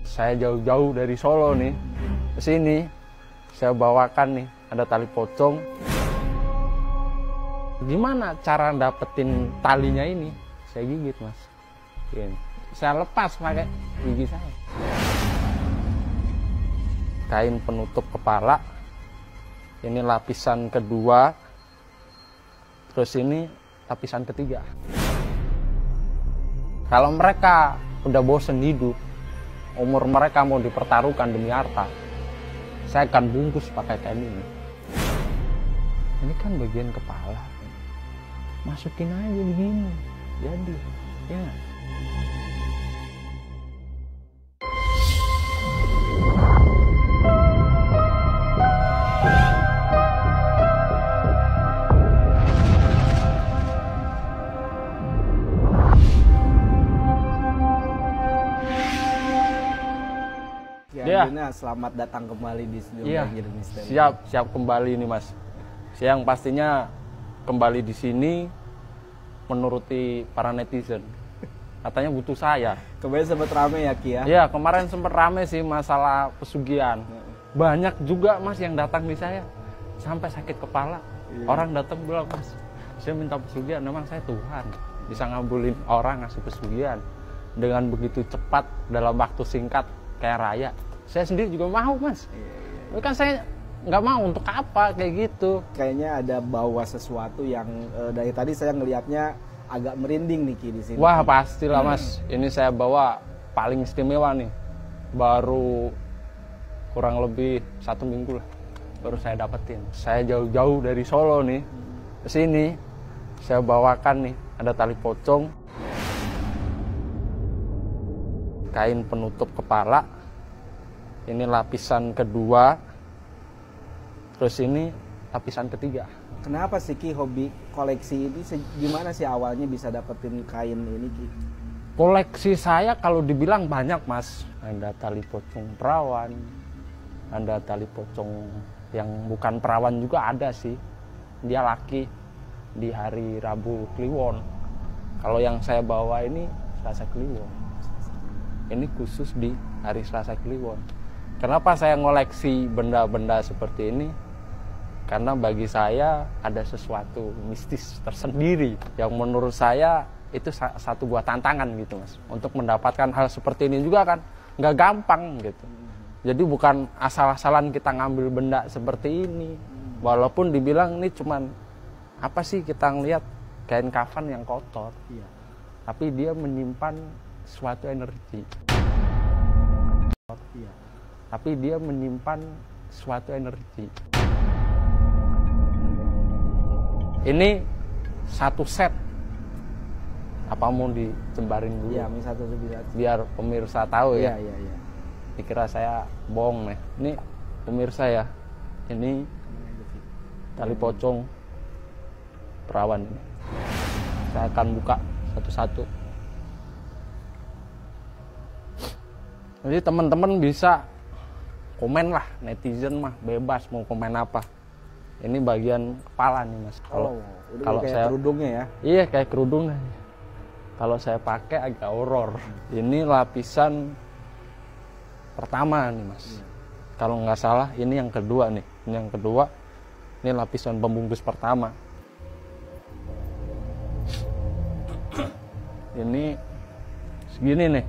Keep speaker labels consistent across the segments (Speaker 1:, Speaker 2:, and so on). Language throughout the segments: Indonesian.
Speaker 1: Saya jauh-jauh dari Solo nih ke sini. Saya bawakan nih, ada tali pocong. Gimana cara dapetin talinya ini? Saya gigit, Mas. Gini. Saya lepas pakai gigi saya. Kain penutup kepala. Ini lapisan kedua. Terus ini lapisan ketiga. Kalau mereka udah bosen hidup, umur mereka mau dipertaruhkan demi harta, saya akan bungkus pakai kain ini. Ini kan bagian kepala, masukin aja begini, jadi ya.
Speaker 2: Ya, selamat datang kembali di studio Banjir Misteri.
Speaker 1: Siap kembali nih, Mas. Yang pastinya kembali di sini menuruti para netizen. Katanya butuh saya.
Speaker 2: Kemarin sempat rame ya, Ki ya?
Speaker 1: Iya, kemarin sempat rame sih masalah pesugihan. Banyak juga, Mas, yang datang di saya sampai sakit kepala. Iya. Orang datang bilang, Mas, saya minta pesugihan. Memang saya Tuhan, bisa ngabulin orang ngasih pesugihan dengan begitu cepat dalam waktu singkat kayak raya. Saya sendiri juga mau, Mas. Iya. Kan saya nggak mau, untuk apa kayak gitu.
Speaker 2: Kayaknya ada bawa sesuatu yang dari tadi saya ngelihatnya agak merinding nih, Ki, di sini.
Speaker 1: Wah, pastilah, Mas. Ini saya bawa paling istimewa nih. Baru kurang lebih 1 minggu lah baru saya dapetin. Saya jauh-jauh dari Solo nih ke sini. Saya bawakan nih, ada tali pocong, kain penutup kepala. Ini lapisan kedua, terus ini lapisan ketiga.
Speaker 2: Kenapa sih, Ki, hobi koleksi ini? Gimana sih awalnya bisa dapetin kain ini, Ki?
Speaker 1: Koleksi saya kalau dibilang banyak, Mas. Ada tali pocong perawan, ada tali pocong yang bukan perawan juga ada sih. Dia laki di hari Rabu Kliwon. Kalau yang saya bawa ini Selasa Kliwon. Ini khusus di hari Selasa Kliwon. Kenapa saya ngoleksi benda-benda seperti ini? Karena bagi saya ada sesuatu mistis tersendiri yang menurut saya itu satu buah tantangan gitu, Mas. Untuk mendapatkan hal seperti ini juga kan nggak gampang gitu. Jadi bukan asal-asalan kita ngambil benda seperti ini. Walaupun dibilang ini cuman apa sih, kita ngelihat kain kafan yang kotor.
Speaker 2: Iya.
Speaker 1: Tapi dia menyimpan suatu energi.
Speaker 2: Iya.
Speaker 1: Tapi dia menyimpan suatu energi. Ini satu set. Apa mau dijembarin dulu?
Speaker 2: Iya, satu bisa.
Speaker 1: Biar pemirsa tahu ya.
Speaker 2: Iya.
Speaker 1: Dikira saya bohong nih. Ini pemirsa ya. Ini tali pocong perawan ini. Saya akan buka satu-satu. Jadi teman-teman bisa komen lah, netizen mah bebas mau komen apa. Ini bagian kepala nih, Mas.
Speaker 2: Kalau kayak saya, kerudungnya ya?
Speaker 1: Iya, kayak kerudungnya. Kalau saya pakai agak horor. Ini lapisan pertama nih, Mas. Iya. Kalau nggak salah ini yang kedua nih. Ini yang kedua. Ini lapisan pembungkus pertama. Ini segini nih.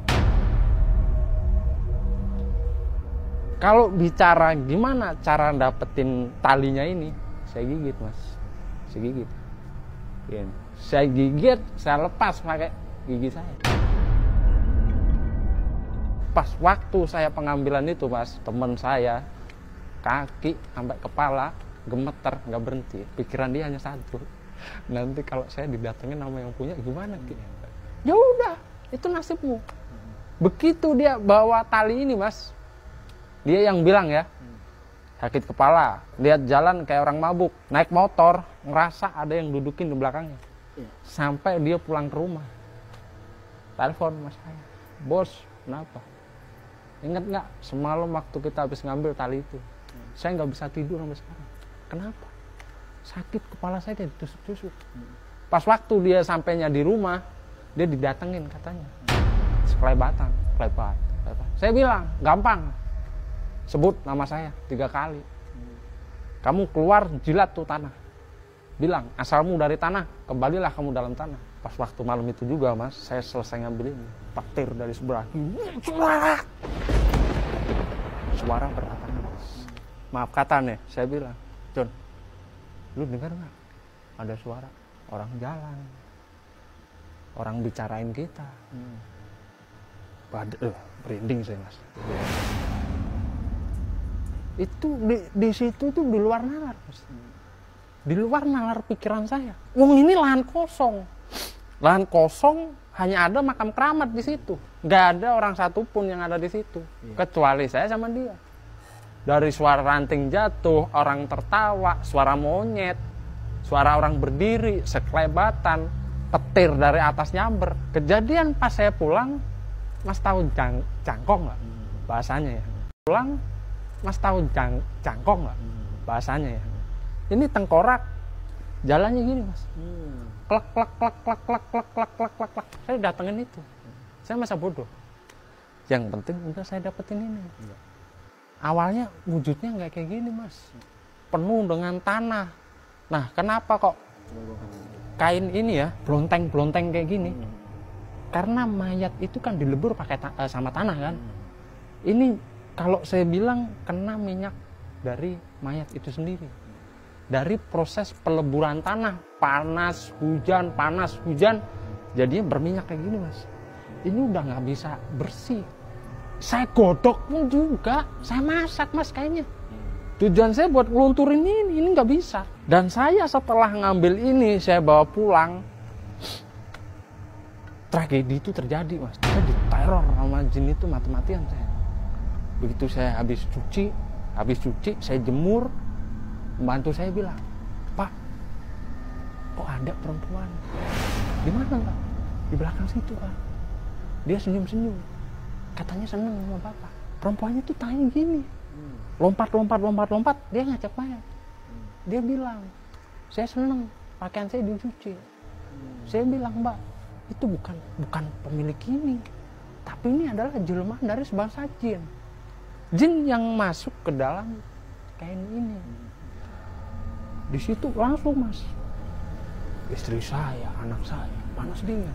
Speaker 1: Kalau bicara gimana cara dapetin talinya ini, saya gigit, Mas. Saya gigit. Gini. Saya gigit, saya lepas pakai gigi saya. Pas waktu saya pengambilan itu, Mas, teman saya kaki sampai kepala gemeter, nggak berhenti. Pikiran dia hanya satu. Nanti kalau saya didatengin sama yang punya gimana, Ki? Ya udah, itu nasibmu. Begitu dia bawa tali ini, Mas. Dia yang bilang ya, sakit kepala, lihat jalan kayak orang mabuk, naik motor, ngerasa ada yang dudukin di belakangnya. Sampai dia pulang ke rumah, telepon mas saya, bos, kenapa? Ingat nggak semalam waktu kita habis ngambil tali itu, saya nggak bisa tidur sampai sekarang. Kenapa? Sakit kepala saya ditusuk-tusuk. Pas waktu dia sampainya di rumah, dia didatengin katanya, sekelebatan, Saya bilang, gampang. Sebut nama saya 3 kali. Kamu keluar, jilat tuh tanah. Bilang, asalmu dari tanah, kembalilah kamu dalam tanah. Pas waktu malam itu juga, Mas, saya selesai ngambil ini. Petir dari sebelah. Suara berdatang, Mas. Maaf kata nih, saya bilang, John, lu dengar nggak? Ada suara orang jalan. Orang bicarain kita. Merinding saya, Mas. Itu di situ tuh di luar nalar, Mas. Di luar nalar pikiran saya. Wong ini lahan kosong. Lahan kosong, hanya ada makam keramat di situ. Nggak ada orang satupun yang ada di situ. Kecuali saya sama dia. Dari suara ranting jatuh, orang tertawa, suara monyet, suara orang berdiri, sekelebatan, petir dari atas nyamber. Kejadian pas saya pulang, Mas tahu jangkong nggak? Bahasanya ya. Pulang, Mas tahu jangkong nggak? Bahasanya ya. Ini tengkorak, jalannya gini, Mas. Klak klak klak klak klak klak klak klak klak klak. Saya datengin itu. Saya masa bodoh. Yang penting udah saya dapetin ini. Awalnya wujudnya nggak kayak gini, Mas. Penuh dengan tanah. Nah, kenapa kok kain ini ya blonteng-blonteng kayak gini? Karena mayat itu kan dilebur pakai sama tanah kan. Ini kalau saya bilang kena minyak dari mayat itu sendiri. Dari proses peleburan tanah, panas hujan, jadinya berminyak kayak gini, Mas. Ini udah nggak bisa bersih. Saya godok pun juga, saya masak, Mas, kayaknya. Tujuan saya buat ngelunturin ini nggak bisa. Dan saya setelah ngambil ini, saya bawa pulang. Tragedi itu terjadi, Mas. Saya diteror sama jin itu mati-matian saya. Begitu saya habis cuci, saya jemur. Pembantu saya bilang, Pak, kok ada perempuan? Di mana, Pak? Di belakang situ, Pak. Dia senyum-senyum. Katanya seneng sama Bapak. Perempuannya tuh tanya gini. Lompat, dia ngajak mayat. Dia bilang, saya seneng, pakaian saya dicuci. Saya bilang, Mbak, itu bukan pemilik ini. Tapi ini adalah jelmaan dari sebangsa jin. Jin yang masuk ke dalam kain ini. Di situ langsung, Mas, istri saya, anak saya panas dingin.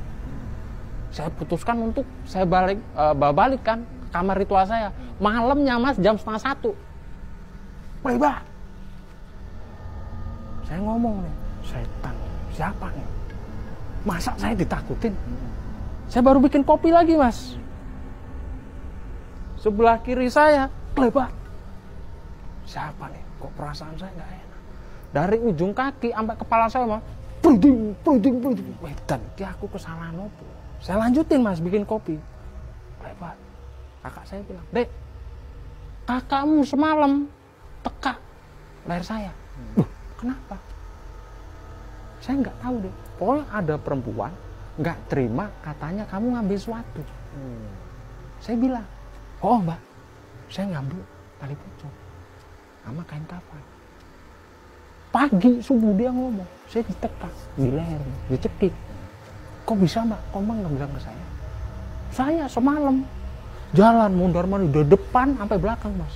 Speaker 1: Saya putuskan untuk saya balik kan ke kamar ritual saya. Malamnya, Mas, jam 12:30. Bye-bye. Saya ngomong nih, setan, siapa nih? Masa saya ditakutin? Saya baru bikin kopi lagi, Mas. Sebelah kiri saya, lebat. Siapa nih? Kok perasaan saya nggak enak? Dari ujung kaki sampai kepala saya, Mas, pruding. Dan dia aku kesalahan apa? Saya lanjutin, Mas, bikin kopi. Lebat. Kakak saya bilang, Dek, kakakmu semalam teka leher saya. Kenapa? Saya nggak tahu deh. Pokoknya ada perempuan nggak terima, katanya kamu ngambil sesuatu. Saya bilang, oh Mbak, saya ngambil tali pocong sama kain kafan. Pagi subuh dia ngomong, saya ditekak di leher, dicekik. Kok bisa, Mbak? Kok Mbak nggak bilang ke saya? Saya semalam jalan mondar-mandir dari depan sampai belakang, Mas.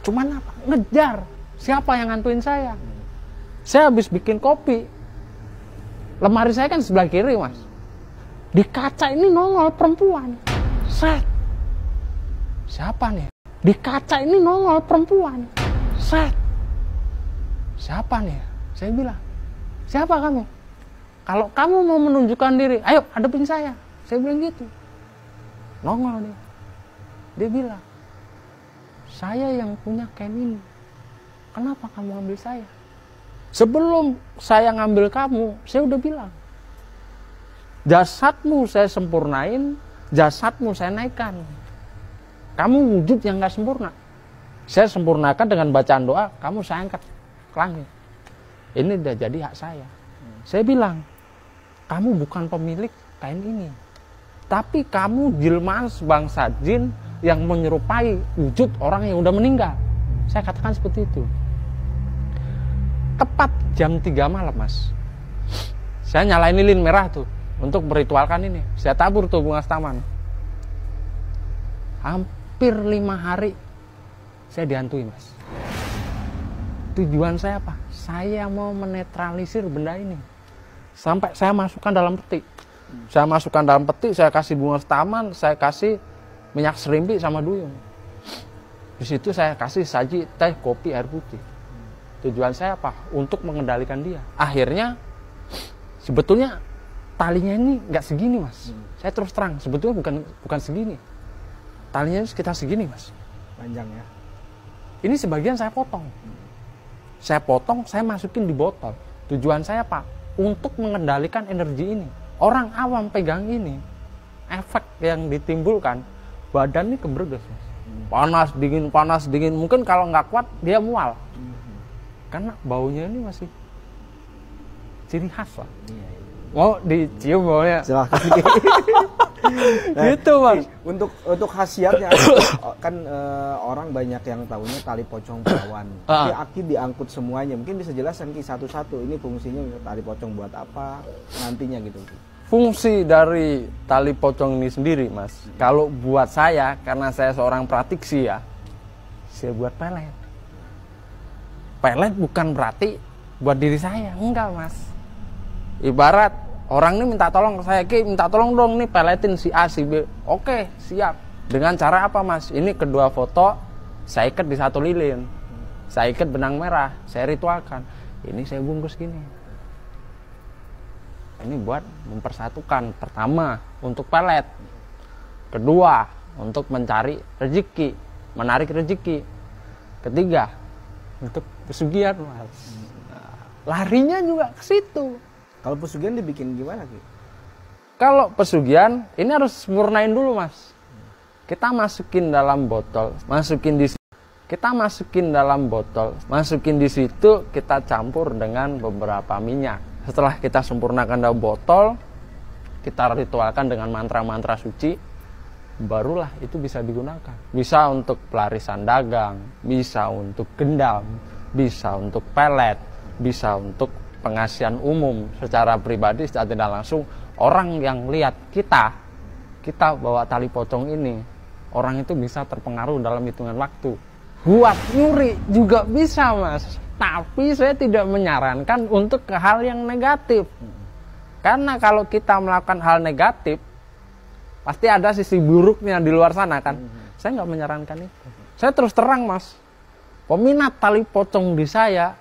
Speaker 1: Cuman apa? Ngejar. Siapa yang ngantuin saya? Saya habis bikin kopi. Lemari saya kan sebelah kiri, Mas. Di kaca ini nongol perempuan. Set. Siapa nih? Di kaca ini nongol perempuan. Set. Siapa nih? Saya bilang, siapa kamu? Kalau kamu mau menunjukkan diri, ayo hadapin saya. Saya bilang gitu. Nongol dia. Dia bilang, saya yang punya kain ini. Kenapa kamu ambil saya? Sebelum saya ngambil kamu, saya udah bilang, jasadmu saya sempurnain, jasadmu saya naikkan. Kamu wujud yang gak sempurna. Saya sempurnakan dengan bacaan doa, kamu saya angkat ke langit. Ini udah jadi hak saya. Saya bilang, kamu bukan pemilik kain ini. Tapi kamu jelmaan sebangsa jin yang menyerupai wujud orang yang udah meninggal. Saya katakan seperti itu. Tepat jam 3 malam, Mas. Saya nyalain lilin merah tuh untuk meritualkan ini. Saya tabur tuh bunga setaman. Hampir 5 hari saya dihantui, Mas. Tujuan saya apa? Saya mau menetralisir benda ini. Sampai saya masukkan dalam peti. Saya masukkan dalam peti, saya kasih bunga taman, saya kasih minyak serimpi sama duyung. Di situ saya kasih saji teh, kopi, air putih. Tujuan saya apa? Untuk mengendalikan dia. Akhirnya sebetulnya talinya ini nggak segini, Mas. Saya terus terang, sebetulnya bukan segini. Talinya sekitar segini, Mas.
Speaker 2: Panjang ya.
Speaker 1: Ini sebagian saya potong. Saya potong, saya masukin di botol. Tujuan saya apa? Untuk mengendalikan energi ini. Orang awam pegang ini, efek yang ditimbulkan, badan ini keberges, Mas. Panas dingin. Mungkin kalau nggak kuat, dia mual. Karena baunya ini masih ciri khas lah. Mau dicium baunya?
Speaker 2: Silahkan. Nah,
Speaker 1: gitu, Mas.
Speaker 2: Untuk khasiatnya kan orang banyak yang tahunya tali pocong perawan. Tapi Aki diangkut semuanya. Mungkin bisa jelaskan Ki satu-satu ini fungsinya tali pocong buat apa nantinya gitu.
Speaker 1: Fungsi dari tali pocong ini sendiri, Mas. Kalau buat saya, karena saya seorang praktisi ya, saya buat pelet. Pelet bukan berarti buat diri saya, enggak, Mas. Ibarat orang ini minta tolong ke saya, Ki, minta tolong dong nih peletin si A, si B. Oke, siap. Dengan cara apa, Mas? Ini kedua foto saya ikat di satu lilin. Saya ikat benang merah, saya ritualkan. Ini saya bungkus gini. Ini buat mempersatukan. Pertama, untuk pelet. Kedua, untuk mencari rezeki, menarik rezeki. Ketiga, untuk pesugihan, Mas. Nah, larinya juga ke situ.
Speaker 2: Kalau pesugihan dibikin gimana, Ki?
Speaker 1: Kalau pesugihan, ini harus sempurnain dulu, Mas. Kita masukin dalam botol, masukin di situ, kita campur dengan beberapa minyak. Setelah kita sempurnakan dalam botol, kita ritualkan dengan mantra-mantra suci, barulah itu bisa digunakan. Bisa untuk pelarisan dagang, bisa untuk gendam, bisa untuk pelet, bisa untuk pengasihan umum secara pribadi, secara tidak langsung. Orang yang lihat kita bawa tali pocong ini, orang itu bisa terpengaruh dalam hitungan waktu. Buat nyuri juga bisa, Mas. Tapi saya tidak menyarankan untuk ke hal yang negatif. Karena kalau kita melakukan hal negatif, pasti ada sisi buruknya di luar sana kan. Saya nggak menyarankan itu. Saya terus terang, Mas. Peminat tali pocong di saya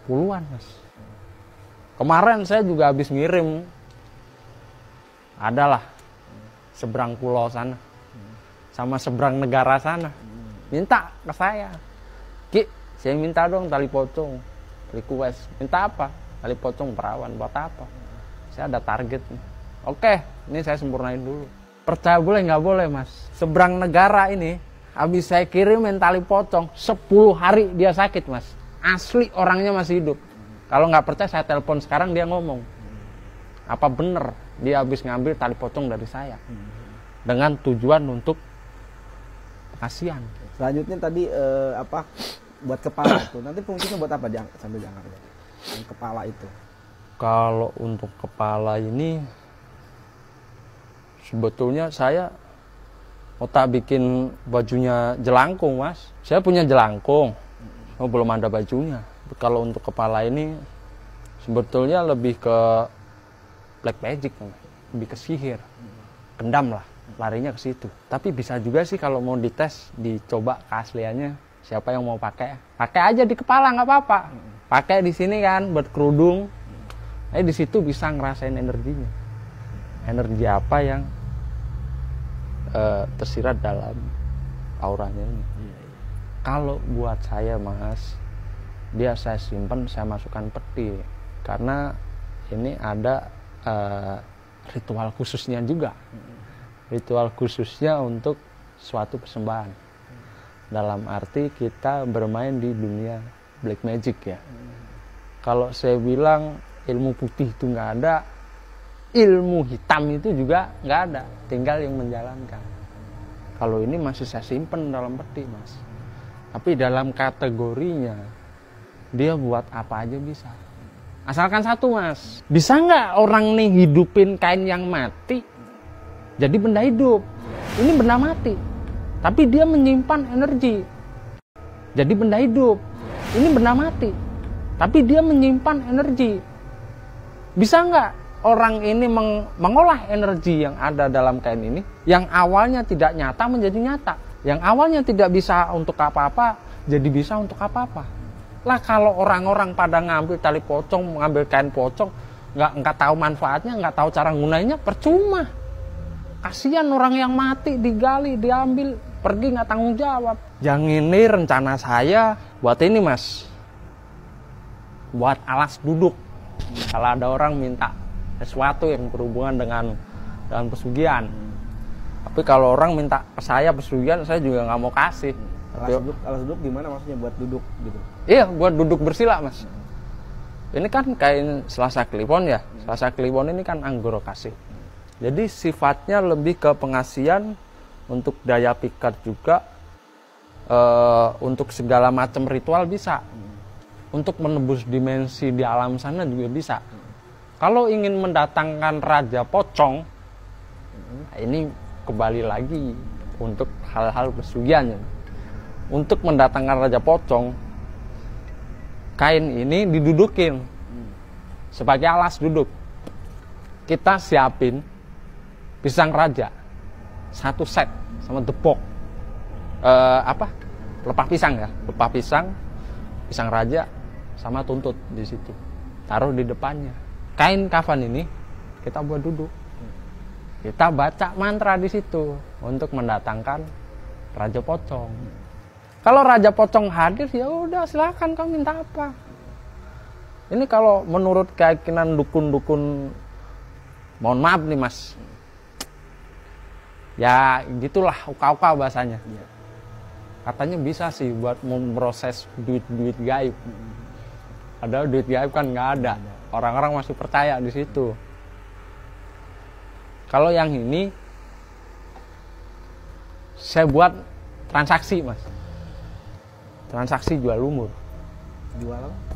Speaker 1: puluhan, Mas. Kemarin saya juga habis ngirim. Adalah seberang pulau sana. Sama seberang negara sana. Minta ke saya. Ki, saya minta dong tali pocong. Request. Minta apa? Tali pocong perawan. Buat apa? Saya ada target. Oke, ini saya sempurnain dulu. Percaya boleh nggak boleh, Mas? Seberang negara ini, habis saya kirimin tali pocong, 10 hari dia sakit, Mas. Asli orangnya masih hidup. Kalau nggak percaya, saya telepon sekarang, dia ngomong. Apa bener dia habis ngambil tali pocong dari saya? Dengan tujuan untuk kasihan.
Speaker 2: Selanjutnya tadi buat kepala itu. Nanti fungsinya buat apa sambil diangkat? Yang kepala itu.
Speaker 1: Kalau untuk kepala ini sebetulnya saya otak bikin bajunya jelangkung, Mas. Saya punya jelangkung. Belum ada bajunya. Kalau untuk kepala ini sebetulnya lebih ke black magic, lebih ke sihir. Kendam lah. Larinya ke situ. Tapi bisa juga sih kalau mau dites, dicoba keasliannya. Siapa yang mau pakai? Pakai aja di kepala, nggak apa-apa. Pakai di sini kan, buat kerudung. Di situ bisa ngerasain energinya. Energi apa yang tersirat dalam auranya ini. Kalau buat saya, Mas, dia saya simpan, saya masukkan peti. Karena ini ada ritual khususnya juga. Ritual khususnya untuk suatu persembahan. Dalam arti kita bermain di dunia black magic ya. Kalau saya bilang ilmu putih itu nggak ada, ilmu hitam itu juga nggak ada, tinggal yang menjalankan. Kalau ini masih saya simpen dalam peti, Mas. Tapi dalam kategorinya, dia buat apa aja bisa. Asalkan satu, Mas. Bisa nggak orang nih hidupin kain yang mati jadi benda hidup? Ini benda mati. tapi dia menyimpan energi. Jadi benda hidup, ini benda mati, tapi dia menyimpan energi. Bisa nggak orang ini mengolah energi yang ada dalam kain ini, yang awalnya tidak nyata menjadi nyata, yang awalnya tidak bisa untuk apa-apa jadi bisa untuk apa-apa. Lah kalau orang-orang pada ngambil tali pocong, mengambil kain pocong, nggak tahu manfaatnya, nggak tahu cara gunainya, percuma. Kasihan orang yang mati digali, diambil, pergi nggak tanggung jawab. Yang ini rencana saya buat ini mas, buat alas duduk. Kalau ada orang minta sesuatu yang berhubungan dengan pesugihan. Tapi kalau orang minta ke saya pesugihan, saya juga nggak mau kasih.
Speaker 2: Alas duduk gimana maksudnya, buat duduk gitu?
Speaker 1: Iya, buat duduk bersila mas. Ini kan kain Selasa Kliwon ya. Selasa Kliwon ini kan anggoro kasih. Jadi sifatnya lebih ke pengasihan, untuk daya pikat juga, untuk segala macam ritual bisa. Untuk menembus dimensi di alam sana juga bisa. Kalau ingin mendatangkan Raja Pocong, ini kembali lagi untuk hal-hal pesugihan. Untuk mendatangkan Raja Pocong, kain ini didudukin sebagai alas duduk. Kita siapin pisang raja 1 set sama depok, lepah pisang ya, lepah pisang, pisang raja sama tuntut di situ, taruh di depannya. Kain kafan ini kita buat duduk, kita baca mantra di situ untuk mendatangkan Raja Pocong. Kalau Raja Pocong hadir, ya udah silakan kamu minta apa. Ini kalau menurut keyakinan dukun-dukun, mohon maaf nih mas, ya gitulah, uka-uka bahasanya. Katanya bisa sih buat memproses duit-duit gaib. Padahal duit gaib kan nggak ada. Orang-orang masih percaya di situ. Kalau yang ini, saya buat transaksi mas. Transaksi jual umur.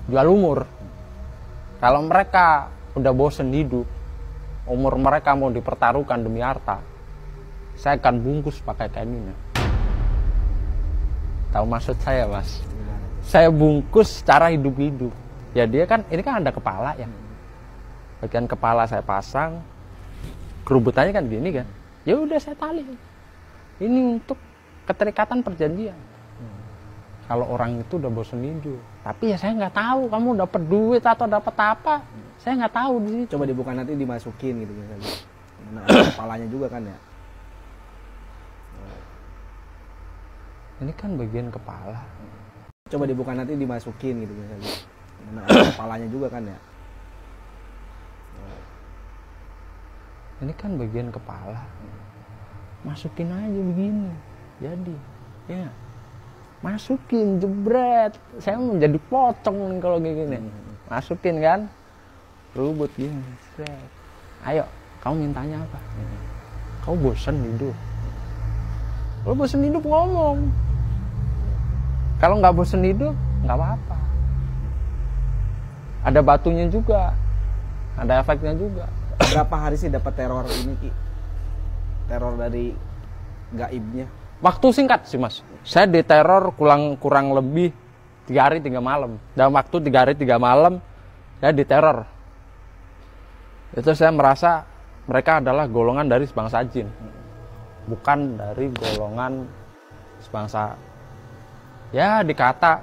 Speaker 1: Jual umur. Kalau mereka udah bosen hidup, umur mereka mau dipertaruhkan demi harta, saya akan bungkus pakai kain ini. Tahu maksud saya mas? Saya bungkus secara hidup-hidup. Ya dia kan, ini kan ada kepala ya. Bagian kepala saya pasang, kerubutannya kan gini kan. Ya udah saya tali. Ini untuk keterikatan perjanjian. Kalau orang itu udah bosan hidup, tapi ya saya nggak tahu kamu dapat duit atau dapat apa, saya nggak tahu di situ.
Speaker 2: Coba dibuka nanti dimasukin gitu misalnya. Ada kepalanya juga kan ya.
Speaker 1: Ini kan bagian kepala.
Speaker 2: Coba dibuka nanti dimasukin gitu misalnya. Ada kepalanya juga kan ya.
Speaker 1: Ini kan bagian kepala. Masukin aja begini. Jadi, ya. Masukin, jebret. Saya mau jadi pocong nih kalau kayak gini. Masukin kan. Rubut gini. Jebret. Ayo, kamu mintanya apa? Kau bosan hidup. Kalau bosan hidup ngomong. Kalau nggak bosan hidup, nggak apa-apa. Ada batunya juga. Ada efeknya juga.
Speaker 2: Berapa hari sih dapat teror ini Ki? Teror dari gaibnya?
Speaker 1: Waktu singkat sih mas. Saya diteror kurang lebih 3 hari 3 malam. Dalam waktu 3 hari 3 malam saya diteror. Itu saya merasa mereka adalah golongan dari sebangsa jin, bukan dari golongan sebangsa, ya dikata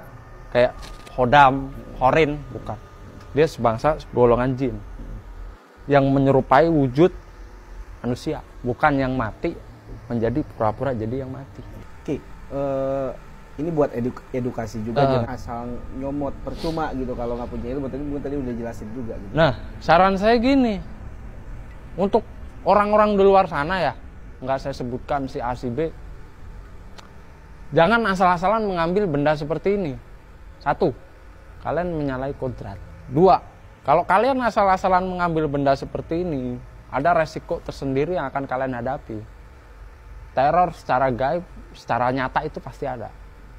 Speaker 1: kayak Hodam, Horin, bukan. Dia sebangsa golongan jin yang menyerupai wujud manusia, bukan yang mati menjadi pura-pura jadi yang mati.
Speaker 2: Oke, ini buat edukasi juga, jangan asal nyomot percuma gitu kalau nggak punya ilmu. Tadi udah jelasin juga gitu.
Speaker 1: Nah, saran saya gini, untuk orang-orang di luar sana ya, nggak saya sebutkan si A si B, jangan asal-asalan mengambil benda seperti ini. 1, kalian menyalahi kodrat. 2, kalau kalian asal-asalan mengambil benda seperti ini, ada resiko tersendiri yang akan kalian hadapi. Teror secara gaib, secara nyata itu pasti ada.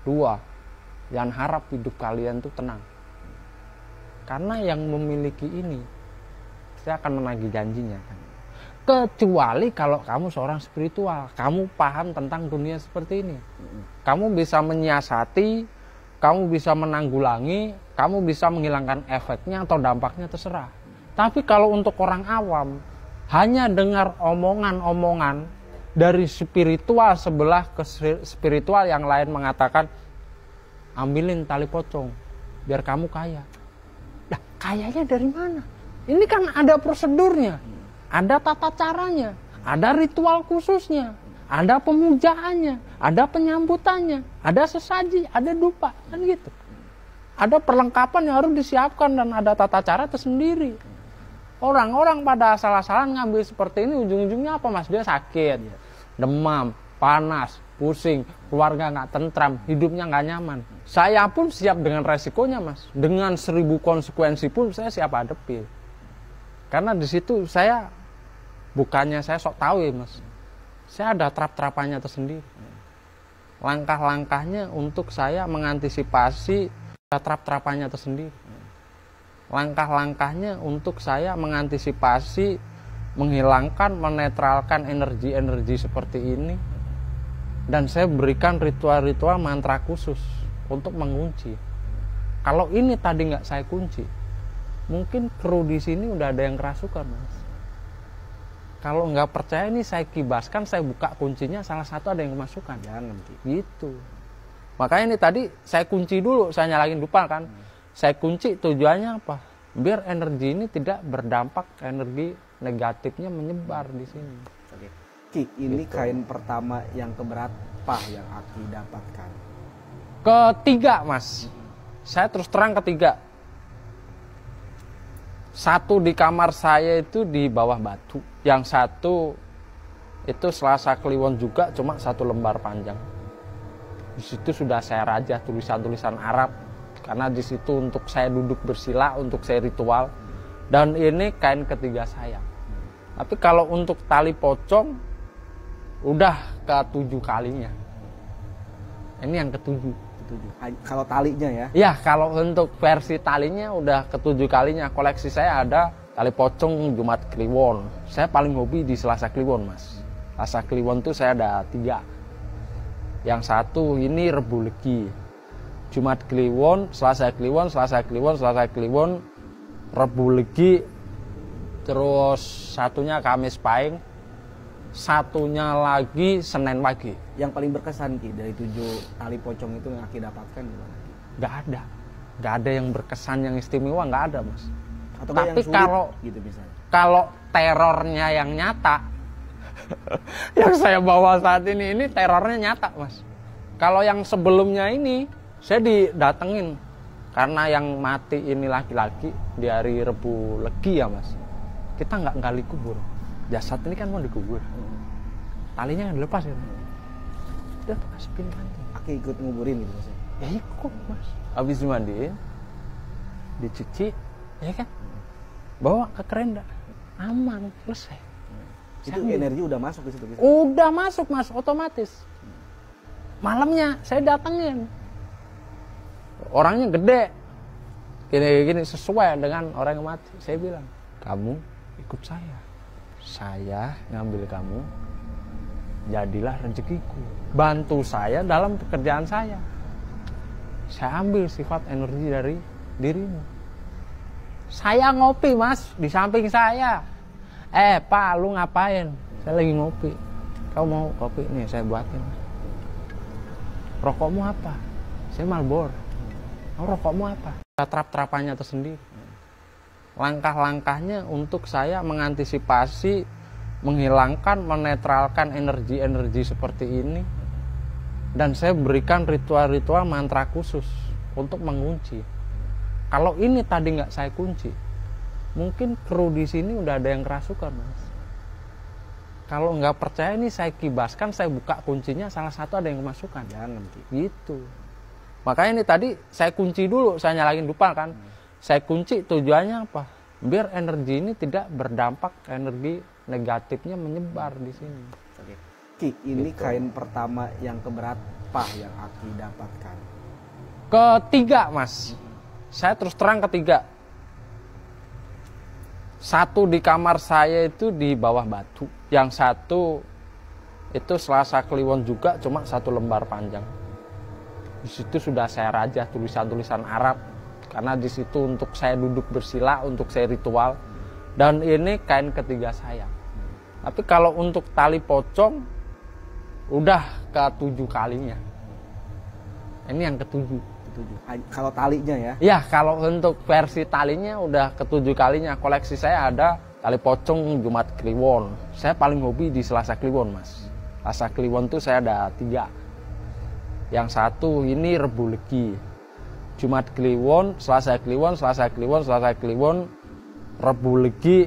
Speaker 1: 2, jangan harap hidup kalian tuh tenang. Karena yang memiliki ini, saya akan menagih janjinya kan. Kecuali kalau kamu seorang spiritual, kamu paham tentang dunia seperti ini. Kamu bisa menyiasati, kamu bisa menanggulangi, kamu bisa menghilangkan efeknya atau dampaknya, terserah. Tapi kalau untuk orang awam, hanya dengar omongan-omongan dari spiritual sebelah ke spiritual yang lain mengatakan, ambilin tali pocong biar kamu kaya. Nah, kayanya dari mana? Ini kan ada prosedurnya, ada tata caranya, ada ritual khususnya, ada pemujaannya, ada penyambutannya, ada sesaji, ada dupa, kan gitu. Ada perlengkapan yang harus disiapkan dan ada tata cara tersendiri. Orang-orang pada asal-asalan ngambil seperti ini, ujung-ujungnya apa mas? Dia sakit, demam, panas, pusing, keluarga nggak tentram, hidupnya nggak nyaman. Saya pun siap dengan resikonya mas, dengan 1000 konsekuensi pun saya siap hadapi. Karena di situ saya bukannya saya sok tahu ya mas, saya ada trap-trapannya tersendiri. Langkah-langkahnya untuk saya mengantisipasi trap-trapannya tersendiri. Langkah-langkahnya untuk saya mengantisipasi, menghilangkan, menetralkan energi-energi seperti ini. Dan saya berikan ritual-ritual mantra khusus untuk mengunci. Kalau ini tadi nggak saya kunci, mungkin kru di sini udah ada yang kerasukan mas. Kalau nggak percaya ini saya kibaskan, saya buka kuncinya, salah satu ada yang kemasukan. Jangan gitu. Makanya ini tadi saya kunci dulu, saya nyalain dupa kan. Saya kunci tujuannya apa? Biar energi ini tidak berdampak, energi negatifnya menyebar di sini.
Speaker 2: Oke. Ki, ini
Speaker 1: gitu.
Speaker 2: kain pertama yang keberapa yang Aki dapatkan?
Speaker 1: Ketiga mas. Saya terus terang ketiga. Satu di kamar saya itu di bawah batu. Yang satu itu Selasa Kliwon juga, cuma 1 lembar panjang. Di situ sudah saya rajah tulisan-tulisan Arab. Karena di situ untuk saya duduk bersila, untuk saya ritual. Dan ini kain ketiga saya. Tapi kalau untuk tali pocong, udah ke-7 kalinya. Ini yang ke-7.
Speaker 2: Kalau talinya ya?
Speaker 1: Ya, kalau untuk versi talinya udah ke-7 kalinya. Koleksi saya ada tali pocong Jumat Kliwon. Saya paling hobi di Selasa Kliwon, mas. Selasa Kliwon tuh saya ada 3. Yang satu ini Rebu Legi. Jumat Kliwon, Selasa Kliwon, Selasa Kliwon, Selasa Kliwon, Rebu Legi. Terus satunya Kamis Pahing. Satunya lagi Senin pagi.
Speaker 2: Yang paling berkesan Ki dari 7 tali pocong itu yang Aki dapatkan gimana?
Speaker 1: Gak ada yang berkesan, yang istimewa, gak ada mas.
Speaker 2: Atau
Speaker 1: tapi
Speaker 2: yang sulit, gitu misalnya.
Speaker 1: Kalau terornya yang nyata, yang saya bawa saat ini terornya nyata mas. Kalau yang sebelumnya ini saya didatengin karena yang mati ini laki-laki di hari Rebu Legi ya mas. Kita nggak gali kubur, jasad ini kan mau dikubur, talinya yang dilepas ya. Udah tuh kasih kantung.
Speaker 2: Aki ikut nguburin gitu maksudnya?
Speaker 1: Ya ikut mas. Habis dimandiin, dicuci, ya kan, bawa ke kerenda, aman, selesai.
Speaker 2: Itu energi udah masuk ke situ?
Speaker 1: Udah masuk mas, otomatis. Malamnya saya datengin, orangnya gede, gini sesuai dengan orang yang mati. Saya bilang, kamu ikut saya ngambil kamu, jadilah rezekiku, bantu saya dalam pekerjaan saya ambil sifat energi dari dirimu. Saya ngopi mas, di samping saya, Pak lu ngapain? Saya lagi ngopi. Kau mau kopi? Nih saya buatin. Rokokmu apa? Saya Marlboro. Rokokmu apa? Trap-trapannya tersendiri. Langkah-langkahnya untuk saya mengantisipasi, menghilangkan, menetralkan energi-energi seperti ini. Dan saya berikan ritual-ritual mantra khusus untuk mengunci. Kalau ini tadi nggak saya kunci, mungkin kru di sini udah ada yang kerasukan mas. Kalau nggak percaya ini saya kibaskan, saya buka kuncinya, salah satu ada yang kemasukan. Jangan gitu. Makanya ini tadi saya kunci dulu, saya nyalain dupa kan. Saya kunci tujuannya apa? Biar energi ini tidak berdampak, energi negatifnya menyebar di sini.
Speaker 2: Oke. Ki, ini
Speaker 1: gitu.
Speaker 2: Kain pertama yang keberapa yang Aki dapatkan?
Speaker 1: Ketiga mas. Saya terus terang ketiga. Satu di kamar saya itu di bawah batu. Yang satu itu Selasa Kliwon juga, cuma 1 lembar panjang. Di situ sudah saya rajah tulisan-tulisan Arab. Karena di situ untuk saya duduk bersila, untuk saya ritual. Dan ini kain ketiga saya. Tapi kalau untuk tali pocong, udah ke-7 kalinya. Ini yang ke-7.
Speaker 2: Kalau talinya ya?
Speaker 1: Ya, kalau untuk versi talinya udah ke-7 kalinya. Koleksi saya ada tali pocong Jumat Kliwon. Saya paling hobi di Selasa Kliwon, Mas. Selasa Kliwon tuh saya ada 3. Yang satu ini Rebu Legi. Jumat Kliwon, Selasa Kliwon, Selasa Kliwon, Selasa Kliwon, Rebu Legi.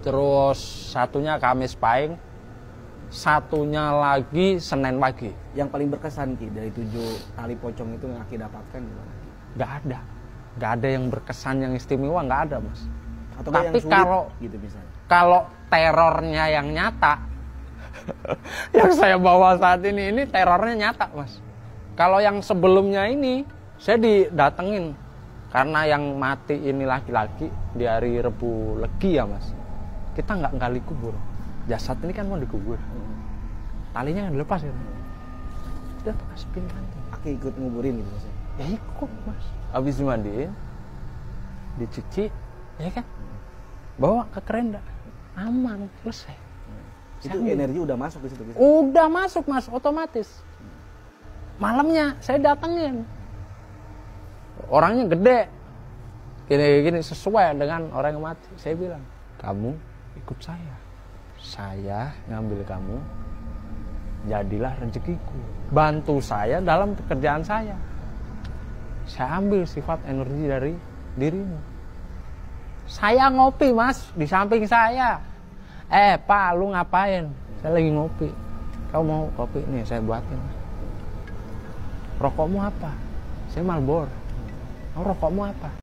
Speaker 1: Terus satunya Kamis Pahing. Satunya lagi Senin Pagi.
Speaker 2: Yang paling berkesan Ki dari 7 tali pocong itu yang Aki dapatkan gimana?
Speaker 1: Nggak ada yang berkesan, yang istimewa, nggak ada, Mas.
Speaker 2: Atau
Speaker 1: tapi
Speaker 2: yang sulit,
Speaker 1: kalau
Speaker 2: gitu misalnya.
Speaker 1: Kalau terornya yang nyata, yang saya bawa saat ini terornya nyata, Mas. Kalau yang sebelumnya ini saya didatengin karena yang mati ini laki-laki di hari Rebu Legi ya, Mas. Kita nggak gali kubur. Jasad ini kan mau dikubur. Talinya kan dilepas ya. Udah masukin kanting.
Speaker 2: Aki ikut nguburin gitu maksudnya.
Speaker 1: Ya ikut, Mas. Habis dimandiin, dicuci, ya kan? Bawa ke kerenda. Aman, selesai.
Speaker 2: Itu energi udah masuk ke situ.
Speaker 1: Udah masuk, Mas, otomatis. Malamnya saya datengin. Orangnya gede. Gini sesuai dengan orang yang mati. Saya bilang, "Kamu ikut saya. Saya ngambil kamu, jadilah rezekiku. Bantu saya dalam pekerjaan saya. Saya ambil sifat energi dari dirimu." Saya ngopi, Mas, di samping saya. Pak, lu ngapain? Saya lagi ngopi. Kau mau kopi? Nih, saya buatin. Rokokmu apa? Saya Marlboro. Oh, rokokmu apa?